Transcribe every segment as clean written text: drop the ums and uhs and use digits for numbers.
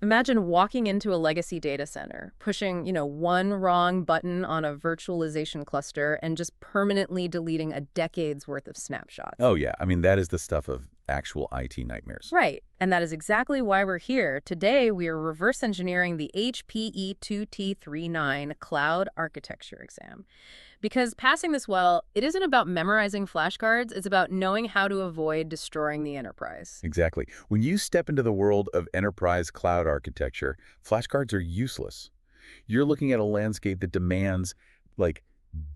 Imagine walking into a legacy data center, pushing, one wrong button on a virtualization cluster and just permanently deleting a decade's worth of snapshots. Oh, yeah. I mean, that is the stuff of actual IT nightmares. Right. And that is exactly why we're here. Today, we are reverse engineering the HPE2-T39 cloud architecture exam. Because passing this well, it isn't about memorizing flashcards, it's about knowing how to avoid destroying the enterprise. Exactly. When you step into the world of enterprise cloud architecture, flashcards are useless. You're looking at a landscape that demands, like,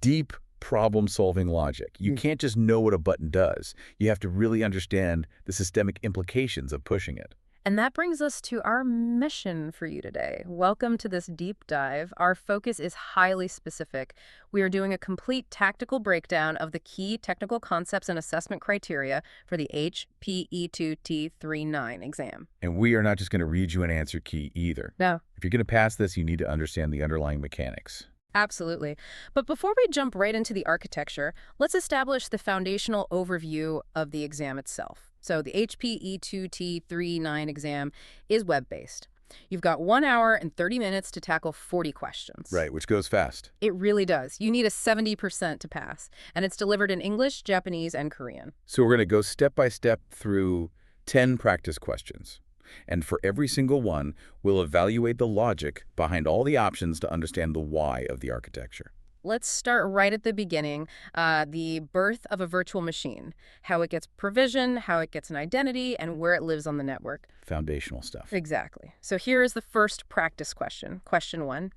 deep problem-solving logic. You can't just know what a button does. You have to really understand the systemic implications of pushing it. And that brings us to our mission for you today. Welcome to this deep dive. Our focus is highly specific. We are doing a complete tactical breakdown of the key technical concepts and assessment criteria for the HPE2-T39 exam. And we are not just going to read you an answer key either. No. If you're going to pass this, you need to understand the underlying mechanics. Absolutely. But before we jump right into the architecture, let's establish the foundational overview of the exam itself. So the HPE2-T39 exam is web-based. You've got 1 hour and 30 minutes to tackle 40 questions. Right, which goes fast. It really does. You need a 70% to pass, and it's delivered in English, Japanese, and Korean. So we're going to go step by step through 10 practice questions. And for every single one, we'll evaluate the logic behind all the options to understand the why of the architecture. Let's start right at the beginning, the birth of a virtual machine, how it gets provisioned, how it gets an identity, and where it lives on the network. Foundational stuff. Exactly. So here is the first practice question. Question 1.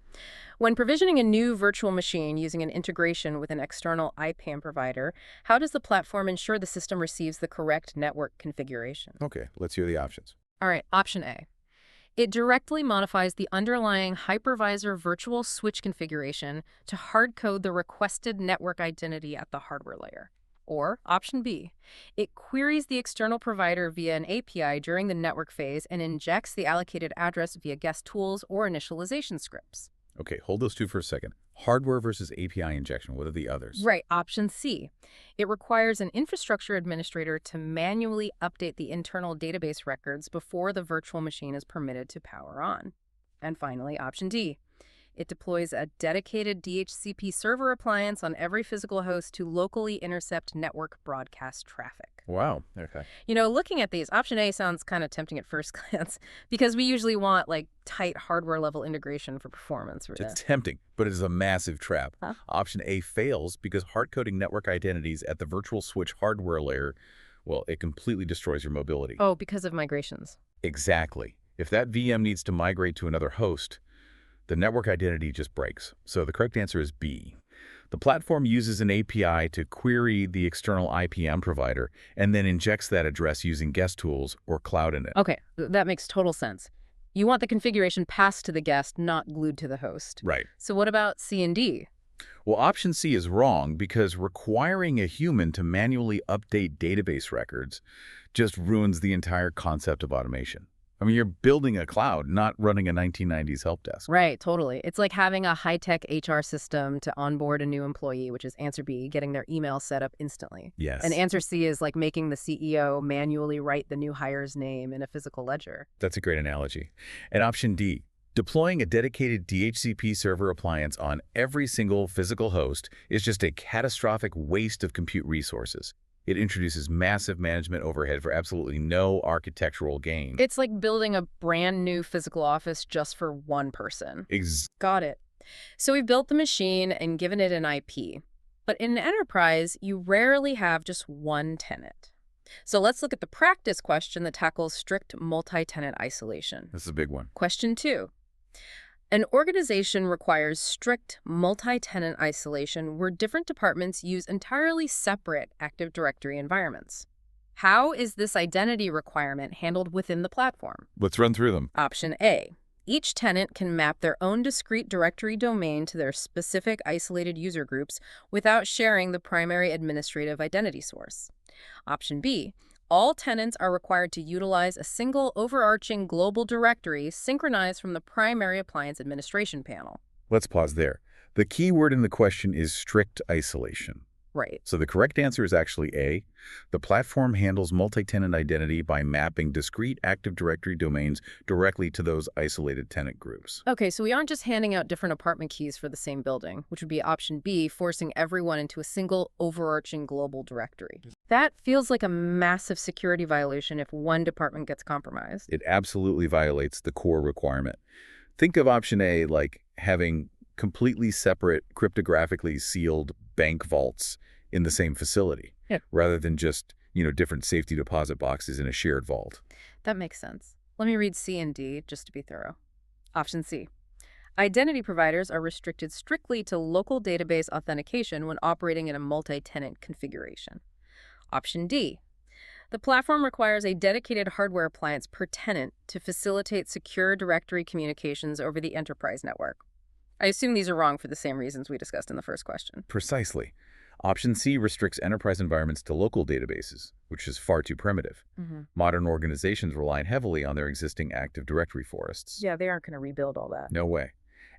When provisioning a new virtual machine using an integration with an external IPAM provider, how does the platform ensure the system receives the correct network configuration? Okay, let's hear the options. All right, option A. It directly modifies the underlying hypervisor virtual switch configuration to hard-code the requested network identity at the hardware layer. Or option B. It queries the external provider via an API during the network phase and injects the allocated address via guest tools or initialization scripts. Okay, hold those two for a second. Hardware versus API injection, what are the others? Right, option C. It requires an infrastructure administrator to manually update the internal database records before the virtual machine is permitted to power on. And finally, option D. It deploys a dedicated DHCP server appliance on every physical host to locally intercept network broadcast traffic. Wow, okay. Looking at these, option A sounds kind of tempting at first glance because we usually want tight hardware level integration for performance. It's tempting, but it is a massive trap. Huh? Option A fails because hard-coding network identities at the virtual switch hardware layer, well, it completely destroys your mobility. Oh, because of migrations. Exactly. If that VM needs to migrate to another host, the network identity just breaks. So the correct answer is B. The platform uses an API to query the external IPM provider and then injects that address using guest tools or Cloud Init. Okay, that makes total sense. You want the configuration passed to the guest, not glued to the host. Right. So what about C and D? Well, option C is wrong because requiring a human to manually update database records just ruins the entire concept of automation. I mean, you're building a cloud, not running a 1990s help desk. Right, totally. It's like having a high-tech HR system to onboard a new employee, which is answer B, getting their email set up instantly. Yes. And answer C is like making the CEO manually write the new hire's name in a physical ledger. That's a great analogy. And option D, deploying a dedicated DHCP server appliance on every single physical host is just a catastrophic waste of compute resources. It introduces massive management overhead for absolutely no architectural gain. It's like building a brand new physical office just for one person. Got it. So we've built the machine and given it an IP. But in an enterprise, you rarely have just one tenant. So let's look at the practice question that tackles strict multi-tenant isolation. This is a big one. Question 2. An organization requires strict multi-tenant isolation where different departments use entirely separate Active Directory environments. How is this identity requirement handled within the platform? Let's run through them. Option A. Each tenant can map their own discrete directory domain to their specific isolated user groups without sharing the primary administrative identity source. Option B. All tenants are required to utilize a single overarching global directory synchronized from the primary appliance administration panel. Let's pause there. The key word in the question is strict isolation. Right. So the correct answer is actually A. The platform handles multi-tenant identity by mapping discrete Active Directory domains directly to those isolated tenant groups. Okay, so we aren't just handing out different apartment keys for the same building, which would be option B, forcing everyone into a single overarching global directory. That feels like a massive security violation if one department gets compromised. It absolutely violates the core requirement. Think of option A like having completely separate, cryptographically sealed bank vaults in the same facility, Yeah. rather than just, different safety deposit boxes in a shared vault. That makes sense. Let me read C and D just to be thorough. Option C. Identity providers are restricted strictly to local database authentication when operating in a multi-tenant configuration. Option D. The platform requires a dedicated hardware appliance per tenant to facilitate secure directory communications over the enterprise network. I assume these are wrong for the same reasons we discussed in the first question. Precisely. Option C restricts enterprise environments to local databases, which is far too primitive. Modern organizations rely heavily on their existing Active Directory forests. Yeah, they aren't going to rebuild all that. No way.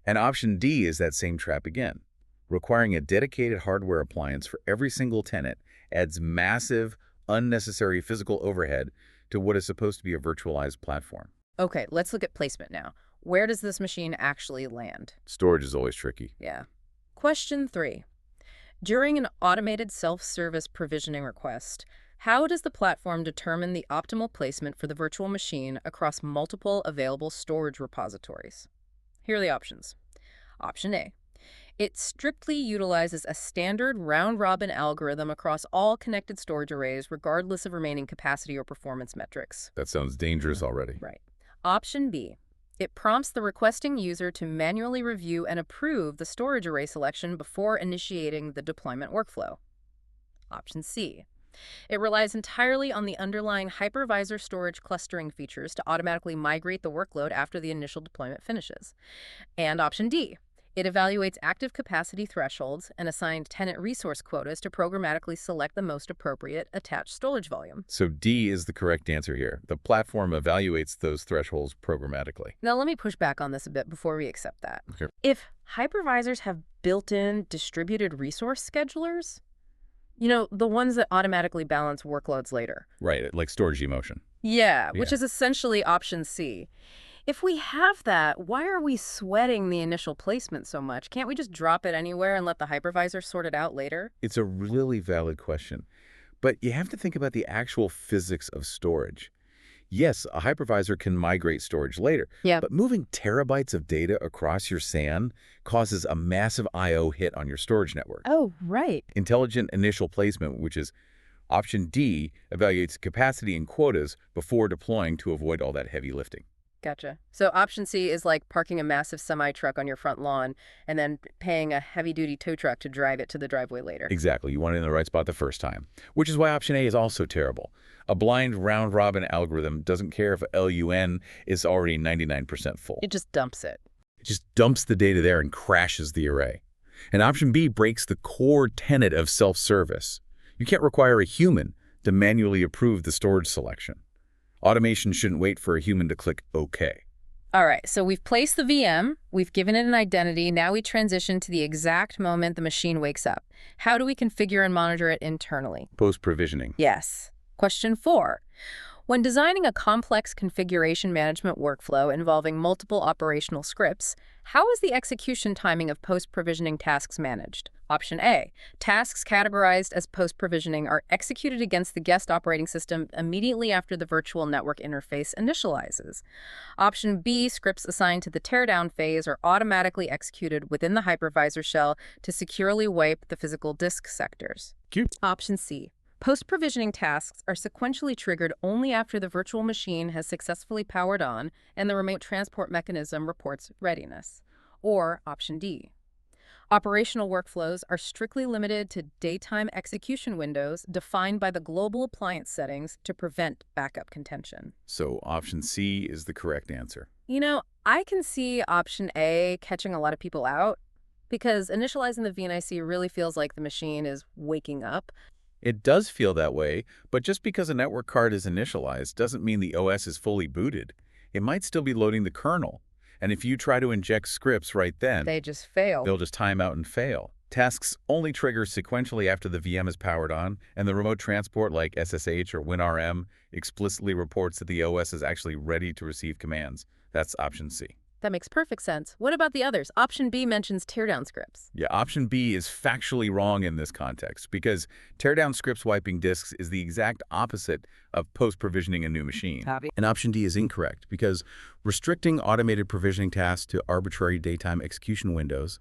And option D is that same trap again. Requiring a dedicated hardware appliance for every single tenant adds massive, unnecessary physical overhead to what is supposed to be a virtualized platform. Okay, let's look at placement now. Where does this machine actually land? Storage is always tricky. Yeah. Question 3. During an automated self-service provisioning request, how does the platform determine the optimal placement for the virtual machine across multiple available storage repositories? Here are the options. Option A. It strictly utilizes a standard round-robin algorithm across all connected storage arrays, regardless of remaining capacity or performance metrics. That sounds dangerous already. Right. Option B. It prompts the requesting user to manually review and approve the storage array selection before initiating the deployment workflow. Option C. It relies entirely on the underlying hypervisor storage clustering features to automatically migrate the workload after the initial deployment finishes. And option D. It evaluates active capacity thresholds and assigned tenant resource quotas to programmatically select the most appropriate attached storage volume. So D is the correct answer here. The platform evaluates those thresholds programmatically. Now let me push back on this a bit before we accept that. Okay. If hypervisors have built-in distributed resource schedulers, the ones that automatically balance workloads later. Right, like storage emotion. Yeah, which is essentially option C. If we have that, why are we sweating the initial placement so much? Can't we just drop it anywhere and let the hypervisor sort it out later? It's a really valid question. But you have to think about the actual physics of storage. Yes, a hypervisor can migrate storage later, but moving terabytes of data across your SAN causes a massive I/O hit on your storage network. Oh, right. Intelligent initial placement, which is option D, evaluates capacity and quotas before deploying to avoid all that heavy lifting. Gotcha. So option C is like parking a massive semi-truck on your front lawn and then paying a heavy-duty tow truck to drive it to the driveway later. Exactly. You want it in the right spot the first time, which is why option A is also terrible. A blind round-robin algorithm doesn't care if LUN is already 99% full. It just dumps it. It just dumps the data there and crashes the array. And option B breaks the core tenet of self-service. You can't require a human to manually approve the storage selection. Automation shouldn't wait for a human to click OK. All right, so we've placed the VM, we've given it an identity, now we transition to the exact moment the machine wakes up. How do we configure and monitor it internally? Post-provisioning. Yes. Question 4. When designing a complex configuration management workflow involving multiple operational scripts, how is the execution timing of post-provisioning tasks managed? Option A. Tasks categorized as post-provisioning are executed against the guest operating system immediately after the virtual network interface initializes. Option B. Scripts assigned to the teardown phase are automatically executed within the hypervisor shell to securely wipe the physical disk sectors. Option C. Post-provisioning tasks are sequentially triggered only after the virtual machine has successfully powered on and the remote transport mechanism reports readiness. Or option D. Operational workflows are strictly limited to daytime execution windows defined by the global appliance settings to prevent backup contention. So option C is the correct answer. I can see option A catching a lot of people out because initializing the VNIC really feels like the machine is waking up. It does feel that way, but just because a network card is initialized doesn't mean the OS is fully booted. It might still be loading the kernel. And if you try to inject scripts right then, They just fail. they'll just time out and fail. Tasks only trigger sequentially after the VM is powered on, and the remote transport like SSH or WinRM explicitly reports that the OS is actually ready to receive commands. That's option C. That makes perfect sense. What about the others? Option B mentions teardown scripts. Yeah, option B is factually wrong in this context because teardown scripts wiping disks is the exact opposite of post-provisioning a new machine. Copy. And option D is incorrect because restricting automated provisioning tasks to arbitrary daytime execution windows,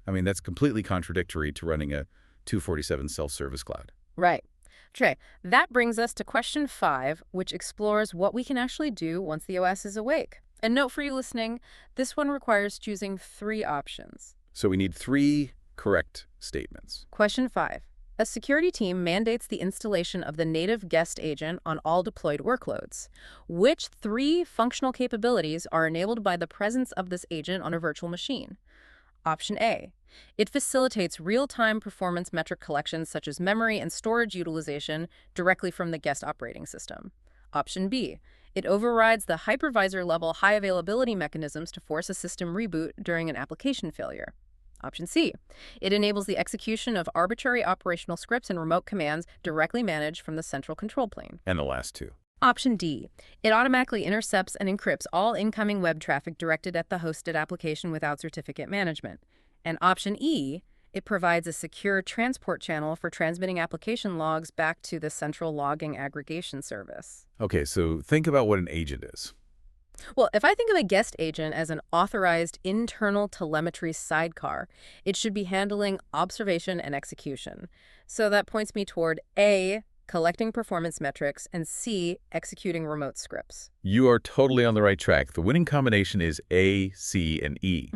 that's completely contradictory to running a 247 self-service cloud. Right. Trey, that brings us to question 5, which explores what we can actually do once the OS is awake. And note for you listening, this one requires choosing 3 options. So we need 3 correct statements. Question 5. A security team mandates the installation of the native guest agent on all deployed workloads. Which 3 functional capabilities are enabled by the presence of this agent on a virtual machine? Option A. It facilitates real-time performance metric collections such as memory and storage utilization directly from the guest operating system. Option B. It overrides the hypervisor-level high availability mechanisms to force a system reboot during an application failure. Option C. It enables the execution of arbitrary operational scripts and remote commands directly managed from the central control plane. And the last 2. Option D. It automatically intercepts and encrypts all incoming web traffic directed at the hosted application without certificate management. And option E. It provides a secure transport channel for transmitting application logs back to the central logging aggregation service. Okay, so think about what an agent is. Well, if I think of a guest agent as an authorized internal telemetry sidecar, it should be handling observation and execution. So that points me toward A, collecting performance metrics, and C, executing remote scripts. You are totally on the right track. The winning combination is A, C, and E.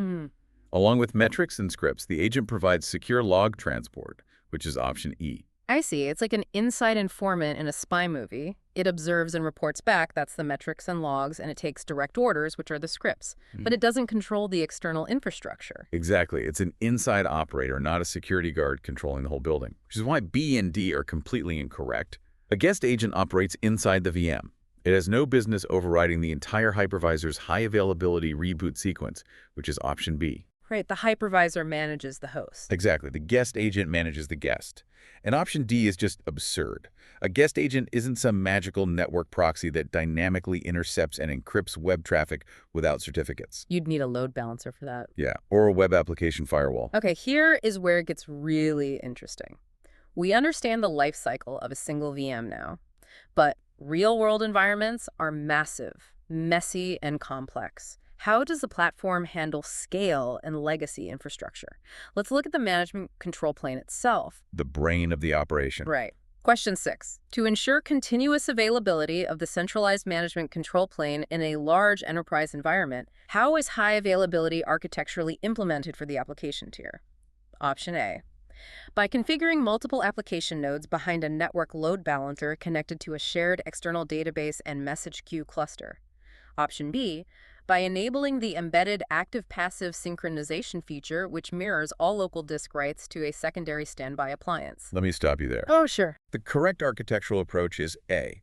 Along with metrics and scripts, the agent provides secure log transport, which is option E. I see. It's like an inside informant in a spy movie. It observes and reports back, that's the metrics and logs, and it takes direct orders, which are the scripts. But it doesn't control the external infrastructure. Exactly. It's an inside operator, not a security guard controlling the whole building, which is why B and D are completely incorrect. A guest agent operates inside the VM. It has no business overriding the entire hypervisor's high availability reboot sequence, which is option B. Right, the hypervisor manages the host. Exactly. The guest agent manages the guest. And option D is just absurd. A guest agent isn't some magical network proxy that dynamically intercepts and encrypts web traffic without certificates. You'd need a load balancer for that. Yeah, or a web application firewall. Okay, here is where it gets really interesting. We understand the life cycle of a single VM now, but real-world environments are massive, messy, and complex. How does the platform handle scale and legacy infrastructure? Let's look at the management control plane itself. The brain of the operation. Right. Question 6. To ensure continuous availability of the centralized management control plane in a large enterprise environment, how is high availability architecturally implemented for the application tier? Option A. By configuring multiple application nodes behind a network load balancer connected to a shared external database and message queue cluster. Option B. By enabling the embedded active-passive synchronization feature, which mirrors all local disk writes to a secondary standby appliance. Let me stop you there. Oh, sure. The correct architectural approach is A.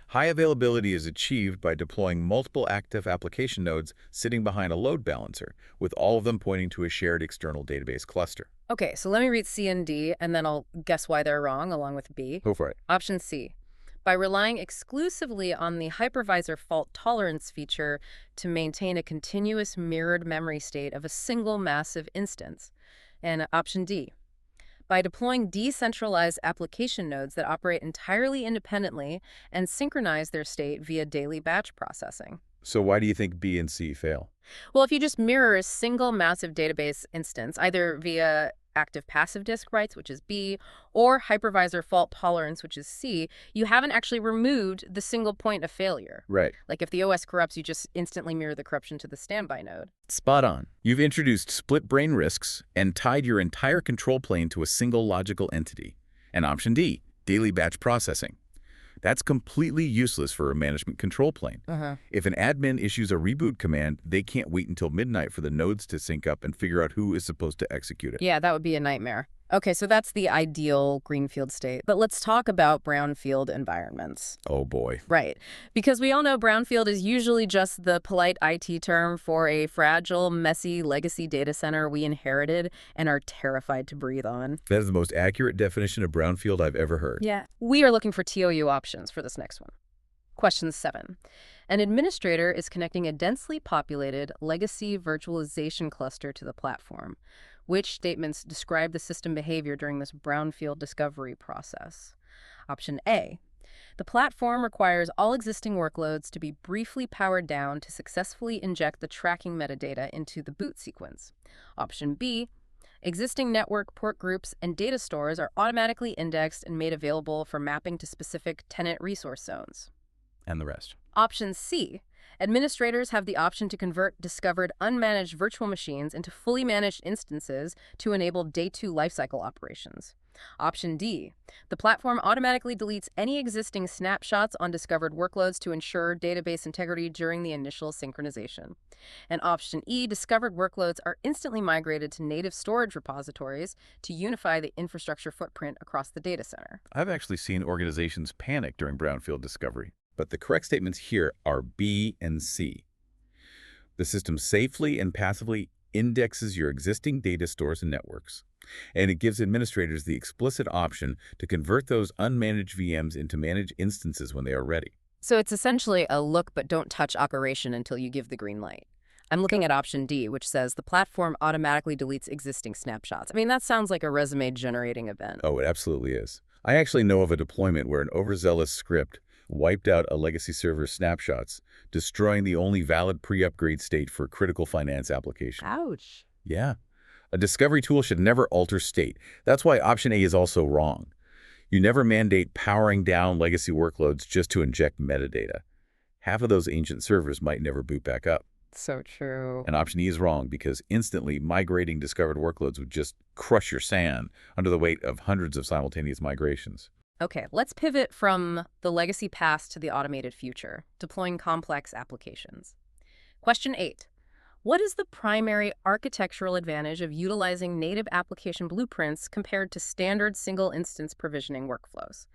High availability is achieved by deploying multiple active application nodes sitting behind a load balancer, with all of them pointing to a shared external database cluster. Okay, so let me read C and D, and then I'll guess why they're wrong along with B. Go for it. Option C. By relying exclusively on the hypervisor fault tolerance feature to maintain a continuous mirrored memory state of a single massive instance. And option D. By deploying decentralized application nodes that operate entirely independently and synchronize their state via daily batch processing. So why do you think B and C fail? Well, if you just mirror a single massive database instance, either via active-passive disk writes, which is B, or hypervisor fault tolerance, which is C, you haven't actually removed the single point of failure. Right. Like if the OS corrupts, you just instantly mirror the corruption to the standby node. Spot on. You've introduced split brain risks and tied your entire control plane to a single logical entity. And option D, daily batch processing. That's completely useless for a management control plane. If an admin issues a reboot command, they can't wait until midnight for the nodes to sync up and figure out who is supposed to execute it. Yeah, that would be a nightmare. Okay, so that's the ideal greenfield state. But let's talk about brownfield environments. Oh boy. Right. Because we all know brownfield is usually just the polite IT term for a fragile, messy legacy data center we inherited and are terrified to breathe on. That is the most accurate definition of brownfield I've ever heard. Yeah. We are looking for TOU options for this next one. Question 7. An administrator is connecting a densely populated legacy virtualization cluster to the platform. Which statements describe the system behavior during this brownfield discovery process? Option A. The platform requires all existing workloads to be briefly powered down to successfully inject the tracking metadata into the boot sequence. Option B. Existing network port groups and data stores are automatically indexed and made available for mapping to specific tenant resource zones. And the rest. Option C. Administrators have the option to convert discovered unmanaged virtual machines into fully managed instances to enable day 2 lifecycle operations. Option D. The platform automatically deletes any existing snapshots on discovered workloads to ensure database integrity during the initial synchronization. And option E. Discovered workloads are instantly migrated to native storage repositories to unify the infrastructure footprint across the data center. I've actually seen organizations panic during brownfield discovery. But the correct statements here are B and C. The system safely and passively indexes your existing data stores and networks, and it gives administrators the explicit option to convert those unmanaged VMs into managed instances when they are ready. So it's essentially a look but don't touch operation until you give the green light. I'm looking at option D, which says the platform automatically deletes existing snapshots. I mean, that sounds like a resume-generating event. Oh, it absolutely is. I actually know of a deployment where an overzealous script wiped out a legacy server's snapshots, destroying the only valid pre-upgrade state for a critical finance application. Ouch. Yeah. A discovery tool should never alter state. That's why option A is also wrong. You never mandate powering down legacy workloads just to inject metadata. Half of those ancient servers might never boot back up. So true. And option E is wrong because instantly migrating discovered workloads would just crush your SAN under the weight of hundreds of simultaneous migrations. Okay, let's pivot from the legacy past to the automated future, deploying complex applications. Question 8. What is the primary architectural advantage of utilizing native application blueprints compared to standard single-instance provisioning workflows?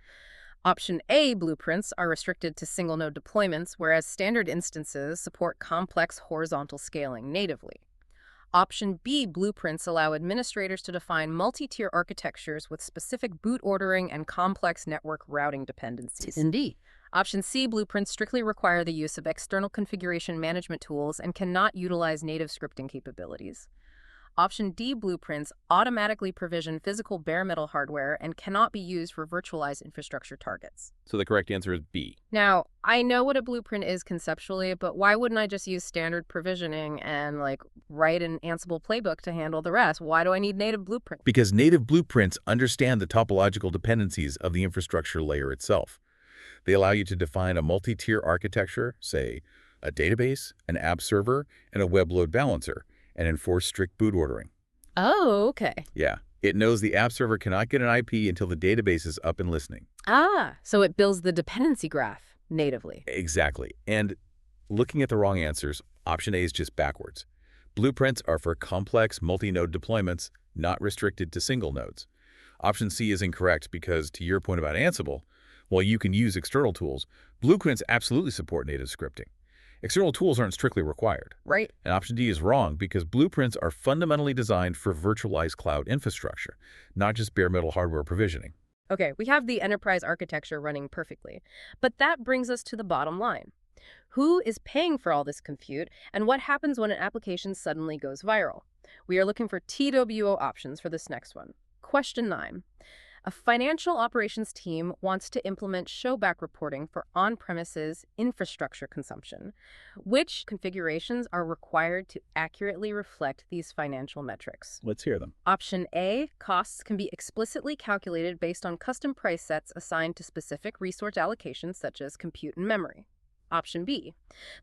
Option A, blueprints are restricted to single-node deployments, whereas standard instances support complex horizontal scaling natively. Option B, blueprints allow administrators to define multi-tier architectures with specific boot ordering and complex network routing dependencies. Indeed. Option C, blueprints strictly require the use of external configuration management tools and cannot utilize native scripting capabilities. Option D, blueprints automatically provision physical bare metal hardware and cannot be used for virtualized infrastructure targets. So the correct answer is B. Now, I know what a blueprint is conceptually, but why wouldn't I just use standard provisioning and write an Ansible playbook to handle the rest? Why do I need native blueprints? Because native blueprints understand the topological dependencies of the infrastructure layer itself. They allow you to define a multi-tier architecture, say a database, an app server, and a web load balancer, and enforce strict boot ordering. Oh, okay. Yeah, it knows the app server cannot get an IP until the database is up and listening. Ah, so it builds the dependency graph natively. Exactly. And looking at the wrong answers, option A is just backwards. Blueprints are for complex multi-node deployments, not restricted to single nodes. Option C is incorrect because, to your point about Ansible, while you can use external tools, blueprints absolutely support native scripting. External tools aren't strictly required. Right. And option D is wrong because blueprints are fundamentally designed for virtualized cloud infrastructure, not just bare metal hardware provisioning. Okay, we have the enterprise architecture running perfectly. But that brings us to the bottom line. Who is paying for all this compute, and what happens when an application suddenly goes viral? We are looking for TWO options for this next one. Question 9. A financial operations team wants to implement showback reporting for on-premises infrastructure consumption. Which configurations are required to accurately reflect these financial metrics? Let's hear them. Option A, costs can be explicitly calculated based on custom price sets assigned to specific resource allocations such as compute and memory. Option B,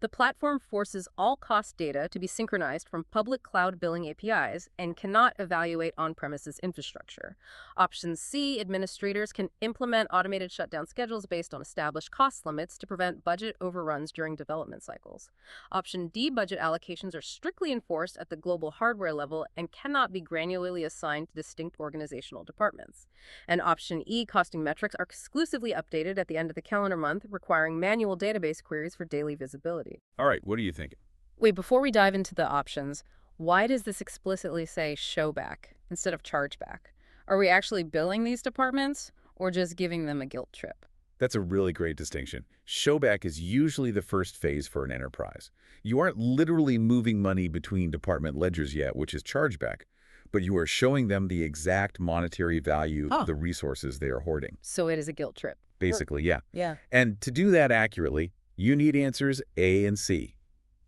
the platform forces all cost data to be synchronized from public cloud billing APIs and cannot evaluate on-premises infrastructure. Option C, administrators can implement automated shutdown schedules based on established cost limits to prevent budget overruns during development cycles. Option D, budget allocations are strictly enforced at the global hardware level and cannot be granularly assigned to distinct organizational departments. And option E, costing metrics are exclusively updated at the end of the calendar month, requiring manual database queries for daily visibility. All right, what are you thinking? Wait, before we dive into the options, why does this explicitly say showback instead of chargeback? Are we actually billing these departments or just giving them a guilt trip? That's a really great distinction. Showback is usually the first phase for an enterprise. You aren't literally moving money between department ledgers yet, which is chargeback, but you are showing them the exact monetary value of the resources they are hoarding. So it is a guilt trip. Basically, yeah. Yeah. And to do that accurately, you need answers A and C.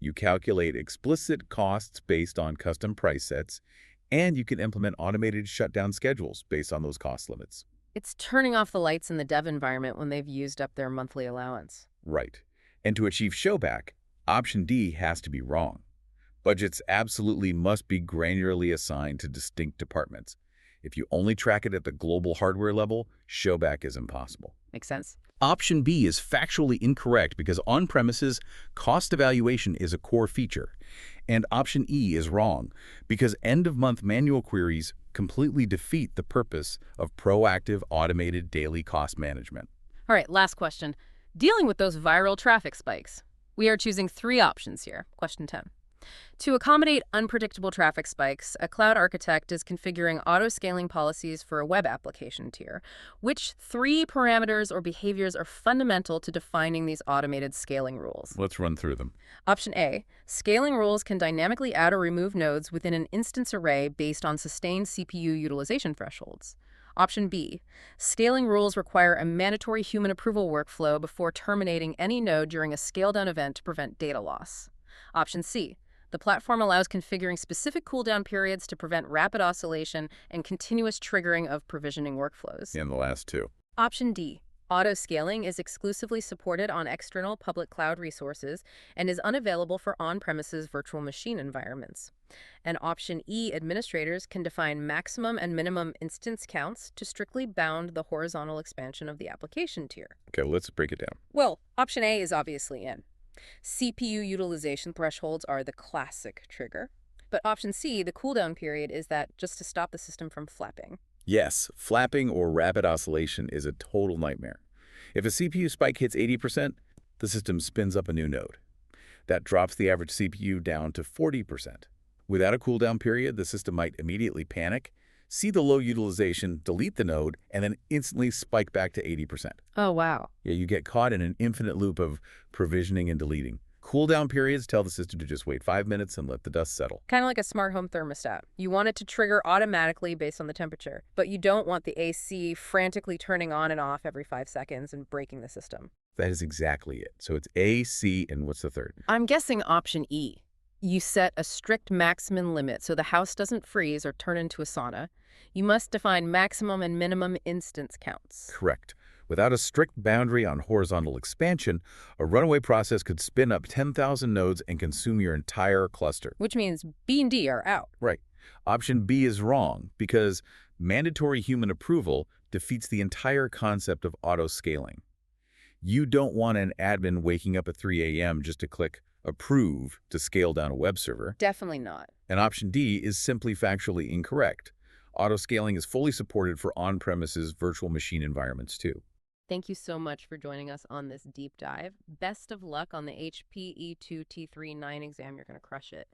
You calculate explicit costs based on custom price sets, and you can implement automated shutdown schedules based on those cost limits. It's turning off the lights in the dev environment when they've used up their monthly allowance. Right. And to achieve showback, option D has to be wrong. Budgets absolutely must be granularly assigned to distinct departments. If you only track it at the global hardware level, showback is impossible. Makes sense. Option B is factually incorrect because on-premises cost evaluation is a core feature. And option E is wrong because end-of-month manual queries completely defeat the purpose of proactive automated daily cost management. All right, last question. Dealing with those viral traffic spikes, we are choosing 3 options here. Question 10. To accommodate unpredictable traffic spikes, a cloud architect is configuring auto-scaling policies for a web application tier. Which 3 parameters or behaviors are fundamental to defining these automated scaling rules? Let's run through them. Option A, scaling rules can dynamically add or remove nodes within an instance array based on sustained CPU utilization thresholds. Option B, scaling rules require a mandatory human approval workflow before terminating any node during a scale-down event to prevent data loss. Option C, the platform allows configuring specific cooldown periods to prevent rapid oscillation and continuous triggering of provisioning workflows. And the last 2. Option D, auto-scaling is exclusively supported on external public cloud resources and is unavailable for on-premises virtual machine environments. And option E, administrators can define maximum and minimum instance counts to strictly bound the horizontal expansion of the application tier. Okay, let's break it down. Well, option A is obviously in. CPU utilization thresholds are the classic trigger. But option C, the cooldown period, is that just to stop the system from flapping. Yes, flapping or rapid oscillation is a total nightmare. If a CPU spike hits 80%, the system spins up a new node. That drops the average CPU down to 40%. Without a cooldown period, the system might immediately panic, see the low utilization, delete the node, and then instantly spike back to 80%. Oh, wow. Yeah, you get caught in an infinite loop of provisioning and deleting. Cooldown periods tell the system to just wait 5 minutes and let the dust settle. Kind of like a smart home thermostat. You want it to trigger automatically based on the temperature, but you don't want the AC frantically turning on and off every 5 seconds and breaking the system. That is exactly it. So it's A, C, and what's the third? I'm guessing option E. You set a strict maximum limit so the house doesn't freeze or turn into a sauna. You must define maximum and minimum instance counts. Correct. Without a strict boundary on horizontal expansion, a runaway process could spin up 10,000 nodes and consume your entire cluster. Which means B and D are out. Right. Option B is wrong because mandatory human approval defeats the entire concept of auto-scaling. You don't want an admin waking up at 3 a.m. just to click approve to scale down a web server. Definitely not. And option D is simply factually incorrect. Auto-scaling is fully supported for on-premises virtual machine environments too. Thank you so much for joining us on this deep dive. Best of luck on the HPE2-T39 exam. You're going to crush it.